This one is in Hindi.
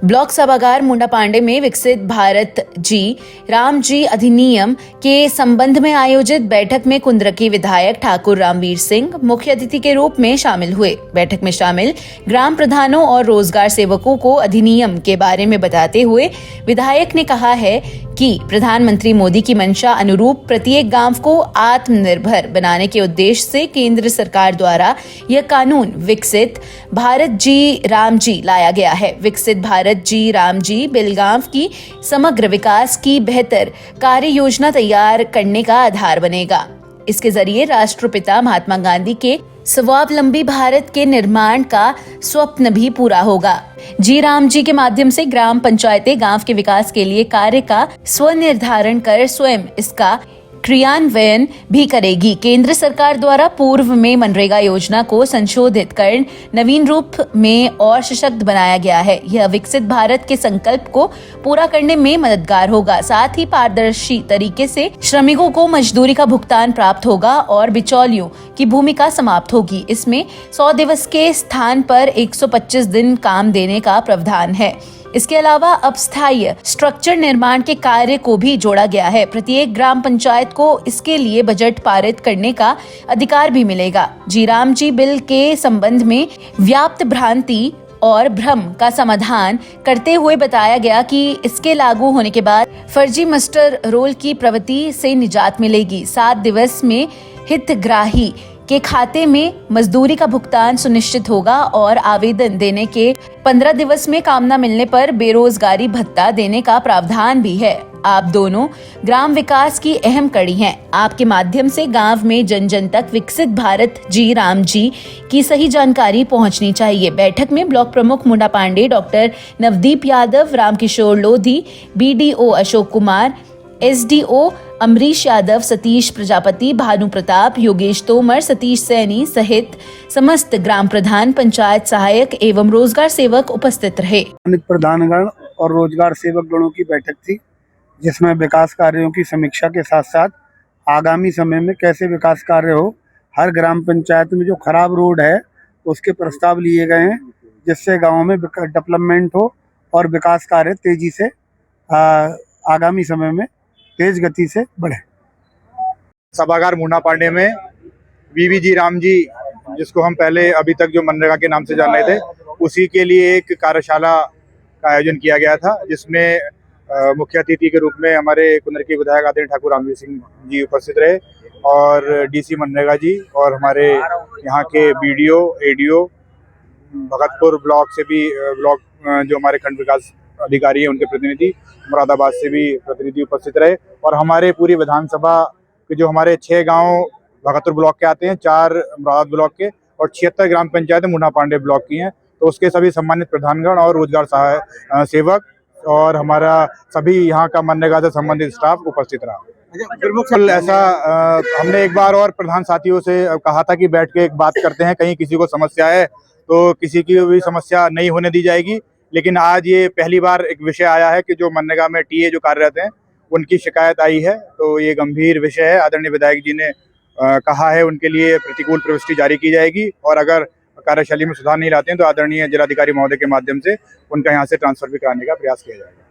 ब्लॉक सभागार मुंडापांडे में विकसित भारत जी राम जी अधिनियम के संबंध में आयोजित बैठक में कुंद्रकी विधायक ठाकुर रामवीर सिंह मुख्य अतिथि के रूप में शामिल हुए। बैठक में शामिल ग्राम प्रधानों और रोजगार सेवकों को अधिनियम के बारे में बताते हुए विधायक ने कहा है कि प्रधानमंत्री मोदी की मंशा अनुरूप प्रत्येक गांव को आत्मनिर्भर बनाने के उद्देश्य से केंद्र सरकार द्वारा यह कानून विकसित भारत जी राम जी लाया गया है। विकसित भारत जी राम जी बेलगांव की समग्र विकास की बेहतर कार्य योजना तैयार करने का आधार बनेगा। इसके जरिए राष्ट्रपिता महात्मा गांधी के स्वावलंबी भारत के निर्माण का स्वप्न भी पूरा होगा। जी राम जी के माध्यम से ग्राम पंचायतें गांव के विकास के लिए कार्य का स्वनिर्धारण कर स्वयं इसका क्रियान्वयन भी करेगी। केंद्र सरकार द्वारा पूर्व में मनरेगा योजना को संशोधित कर नवीन रूप में और सशक्त बनाया गया है। यह विकसित भारत के संकल्प को पूरा करने में मददगार होगा। साथ ही पारदर्शी तरीके से श्रमिकों को मजदूरी का भुगतान प्राप्त होगा और बिचौलियों की भूमिका समाप्त होगी। इसमें 100 दिवस के स्थान पर 125 दिन काम देने का प्रावधान है। इसके अलावा अब स्थायी स्ट्रक्चर निर्माण के कार्य को भी जोड़ा गया है। प्रत्येक ग्राम पंचायत को इसके लिए बजट पारित करने का अधिकार भी मिलेगा। जी राम जी बिल के संबंध में व्याप्त भ्रांति और भ्रम का समाधान करते हुए बताया गया कि इसके लागू होने के बाद फर्जी मस्टर रोल की प्रवृत्ति से निजात मिलेगी। 7 दिवस में हितग्राही के खाते में मजदूरी का भुगतान सुनिश्चित होगा और आवेदन देने के 15 दिवस में काम न मिलने पर बेरोजगारी भत्ता देने का प्रावधान भी है। आप दोनों ग्राम विकास की अहम कड़ी हैं। आपके माध्यम से गांव में जन जन तक विकसित भारत जी राम जी की सही जानकारी पहुंचनी चाहिए। बैठक में ब्लॉक प्रमुख मुंडापांडे doctor Navdeep Yadav, Ramkishore Lodhi, BDO Ashok Kumar, SDO Amrish Yadav, Satish Prajapati, Bhanu Pratap, Yogesh Tomar, Satish Saini सहित समस्त ग्राम प्रधान, पंचायत सहायक एवं रोजगार सेवक उपस्थित रहे। प्रधानगण और रोजगार सेवक गणों की बैठक थी, जिसमें विकास कार्यों की समीक्षा के साथ साथ आगामी समय में कैसे विकास कार्य हो, हर ग्राम पंचायत में जो खराब रोड है उसके प्रस्ताव लिए गए हैं, जिससे गाँव में डेवलपमेंट हो और विकास कार्य तेजी से आगामी समय में तेज गति से बढ़े। सभागार मुंडापांडे में VVG राम जी, जिसको हम पहले अभी तक जो मनरेगा के नाम से जान रहे थे, उसी के लिए एक कार्यशाला का आयोजन किया गया था, जिसमें मुख्य अतिथि के रूप में हमारे कुंद्रकी विधायक आदरणीय ठाकुर रामवीर सिंह जी उपस्थित रहे और DC मनरेगा जी और हमारे यहाँ के BDO ADO भगतपुर ब्लॉक से भी जो हमारे खंड विकास अधिकारी हैं उनके प्रतिनिधि, मुरादाबाद से भी प्रतिनिधि उपस्थित रहे और हमारे पूरी विधानसभा के जो हमारे 6 गांव भगतपुर ब्लॉक के आते हैं, 4 मुरादाबाद ब्लॉक के और 76 ग्राम पंचायतें मुंडापांडे ब्लॉक की हैं, तो उसके सभी सम्मानित प्रधानगण और रोजगार सेवक और हमारा सभी यहाँ का मनरेगा से संबंधित स्टाफ उपस्थित रहा। ऐसा हमने एक बार और प्रधान साथियों से कहा था कि बैठ के एक बात करते हैं, कहीं किसी को समस्या है तो किसी की भी समस्या नहीं होने दी जाएगी। लेकिन आज ये पहली बार एक विषय आया है कि जो मनरेगा में TA जो कार्यरत हैं उनकी शिकायत आई है, तो ये गंभीर विषय है। आदरणीय विधायक जी ने कहा है उनके लिए प्रतिकूल प्रविष्टि जारी की जाएगी और अगर कार्यशैली में सुधार नहीं लाते हैं तो आदरणीय जिलाधिकारी महोदय के माध्यम से उनका यहाँ से ट्रांसफर भी कराने का प्रयास किया जाएगा।